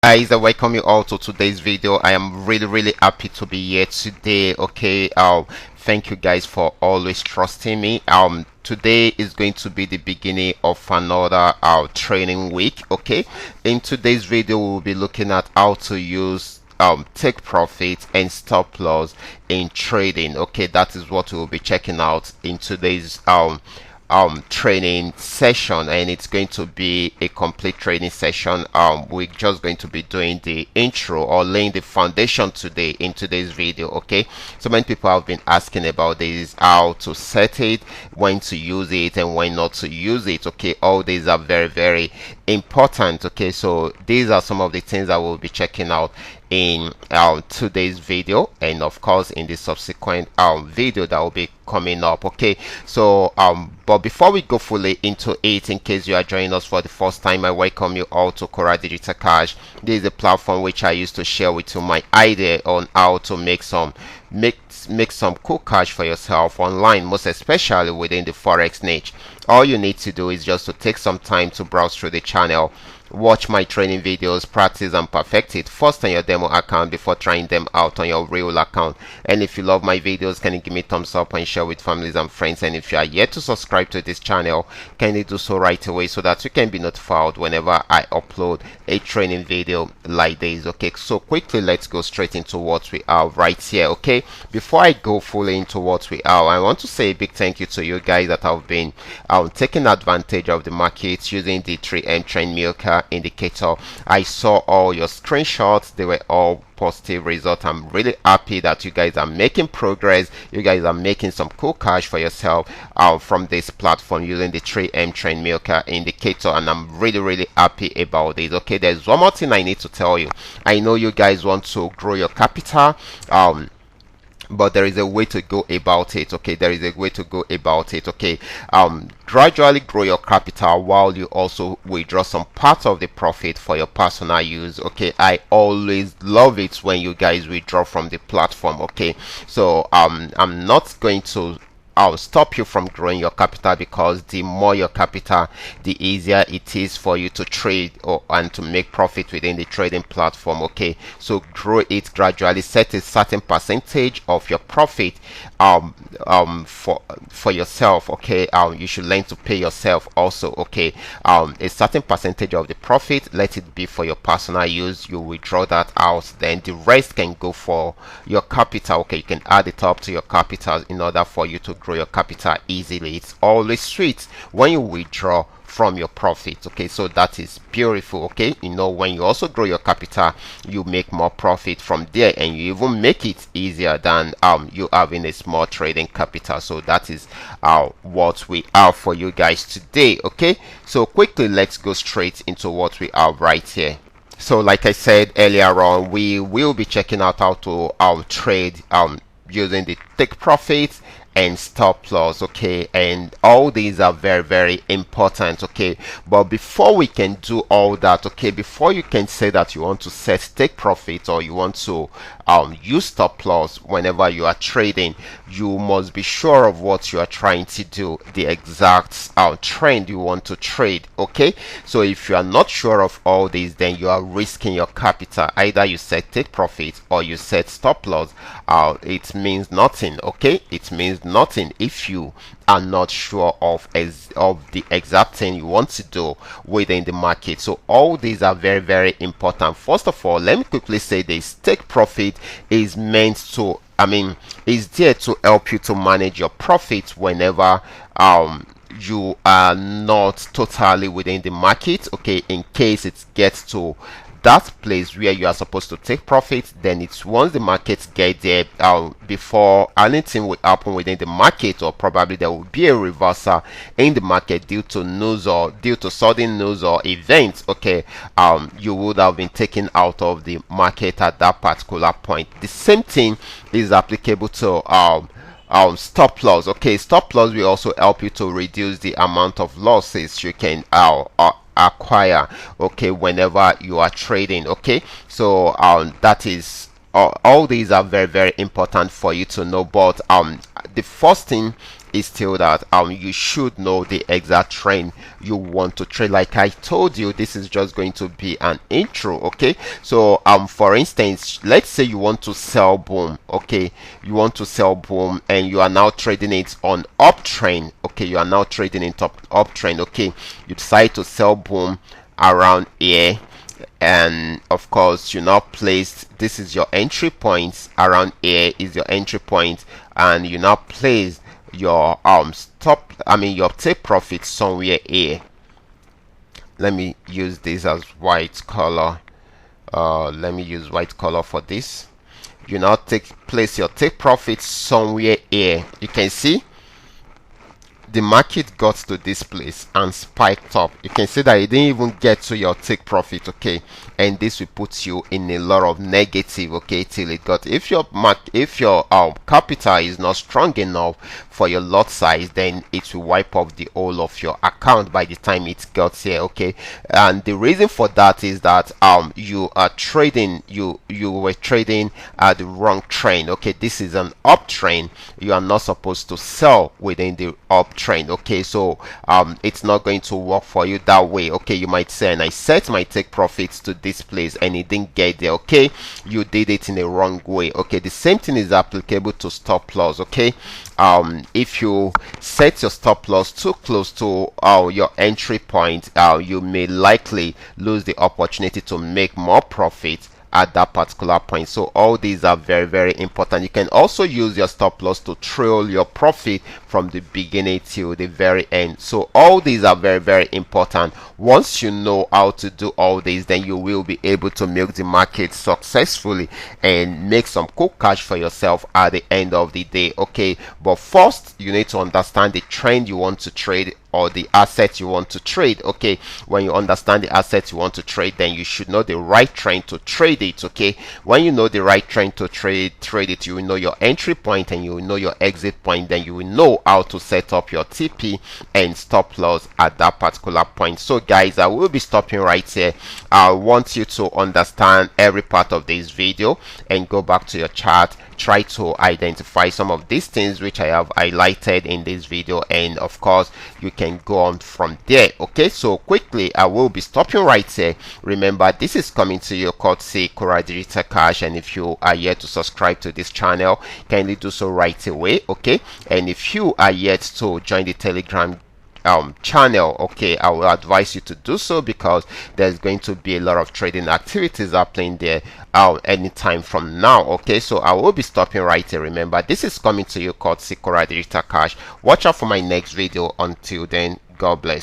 Guys, I welcome you all to today's video. I am really happy to be here today. Okay, thank you guys for always trusting me. Today is going to be the beginning of another training week. Okay, in today's video we'll be looking at how to use take profit and stop loss in trading. Okay, that is what we'll be checking out in today's training session, and it's going to be a complete training session. We're just going to be doing the intro or laying the foundation today in today's video. Okay, so many people have been asking about this, how to set it, when to use it and when not to use it. Okay, all these are very important. Okay, so these are some of the things that we'll be checking out in today's video, and of course in the subsequent video that will be coming up. Okay, so but before we go fully into it, in case you are joining us for the first time, I welcome you all to Qora Digital Cash. This is a platform which I used to share with you my idea on how to make some cool cash for yourself online, most especially within the forex niche. All you need to do is just to take some time to browse through the channel, watch my training videos, practice and perfect it first on your demo account before trying them out on your real account. And if you love my videos, can you give me a thumbs up and share with families and friends? And if you are yet to subscribe to this channel, can you do so right away so that you can be notified whenever I upload a training video like this? Okay, so quickly let's go straight into what we are right here. Okay, before I go fully into what we are, I want to say a big thank you to you guys that have been taking advantage of the market using the 3M trend milker indicator. I saw all your screenshots, they were all positive results. I'm really happy that you guys are making progress. You guys are making some cool cash for yourself from this platform using the 3M trend milker indicator, and I'm really happy about this. Okay, there's one more thing I need to tell you. I know you guys want to grow your capital, but there is a way to go about it. Okay, there is a way to go about it. Okay, gradually grow your capital while you also withdraw some part of the profit for your personal use. Okay, I always love it when you guys withdraw from the platform. Okay, so I'm not going to I'll stop you from growing your capital, because the more your capital, the easier it is for you to trade and to make profit within the trading platform. Okay, so grow it gradually. Set a certain percentage of your profit for yourself. Okay, you should learn to pay yourself also. Okay, a certain percentage of the profit, let it be for your personal use. You withdraw that out, then the rest can go for your capital. Okay, you can add it up to your capital in order for you to grow your capital easily. It's always sweet when you withdraw from your profit. Okay, so that is beautiful. Okay, you know, when you also grow your capital, you make more profit from there, and you even make it easier than you having a small trading capital. So that is what we are for you guys today. Okay, so quickly let's go straight into what we are right here. So like I said earlier on, we will be checking out how to trade using the take profit and stop loss. Okay, and all these are very important. Okay, but before we can do all that, okay, before you can say that you want to set take profit or you want to use stop loss whenever you are trading, you must be sure of what you are trying to do, the exact trend you want to trade. Okay, so if you are not sure of all these, then you are risking your capital. Either you set take profit or you set stop loss. It means nothing. Okay, it means nothing if you are not sure of the exact thing you want to do within the market. So all these are very important. First of all, let me quickly say this: take profit is meant to, is there to help you to manage your profits whenever you are not totally within the market. Okay, in case it gets to that place where you are supposed to take profit, then it's once the markets get there, before anything will happen within the market, or probably there will be a reversal in the market due to news or due to sudden news or events. Okay, you would have been taken out of the market at that particular point. The same thing is applicable to stop loss. Okay, stop loss will also help you to reduce the amount of losses you can acquire, okay, whenever you are trading. Okay, so that is all these are very important for you to know. But the first thing is still that you should know the exact trend you want to trade. Like I told you, this is just going to be an intro. Okay, so for instance, let's say you want to sell boom. Okay, you want to sell boom and you are now trading it on uptrend. Okay, you are now trading it uptrend. Okay, you decide to sell boom around here, and of course you now placed, this is your entry point, around here is your entry point, and you now place your your take profit somewhere here. Let me use this as white color. Let me use white color for this. You now place your take profit somewhere here. You can see the market got to this place and spiked up. You can see that it didn't even get to your take profit. Okay, and this will put you in a lot of negative. Okay, till it got, if your capital is not strong enough for your lot size, then it will wipe off the whole of your account by the time it got here. Okay, and the reason for that is that you are trading, you were trading at the wrong trend. Okay, this is an uptrend. You are not supposed to sell within the uptrend. Okay, so it's not going to work for you that way. Okay, you might say, and I set my take profits to this place and it didn't get there. Okay, you did it in a wrong way. Okay, the same thing is applicable to stop loss. Okay, if you set your stop loss too close to your entry point, you may likely lose the opportunity to make more profit at that particular point. So all these are very, very important. You can also use your stop loss to trail your profit from the beginning till the very end. So all these are very, very important. Once you know how to do all these, then you will be able to milk the market successfully and make some cool cash for yourself at the end of the day. Okay, but first you need to understand the trend you want to trade or the asset you want to trade. Okay, when you understand the asset you want to trade, then you should know the right trend to trade it. Okay, when you know the right trend to trade it, you will know your entry point and you will know your exit point. Then you will know how to set up your TP and stop loss at that particular point. So guys, I will be stopping right here. I want you to understand every part of this video and go back to your chart, try to identify some of these things which I have highlighted in this video, and of course you can go on from there. Okay, so quickly I will be stopping right here. Remember, this is coming to you courtesy Qora Digital Cash, and if you are yet to subscribe to this channel, kindly do so right away. Okay, and if you are yet to join the Telegram channel, okay, I will advise you to do so, because there's going to be a lot of trading activities happening there anytime from now. Okay, so I will be stopping right here. Remember, this is coming to you courtesy Qora Digital Cash. Watch out for my next video. Until then, God bless.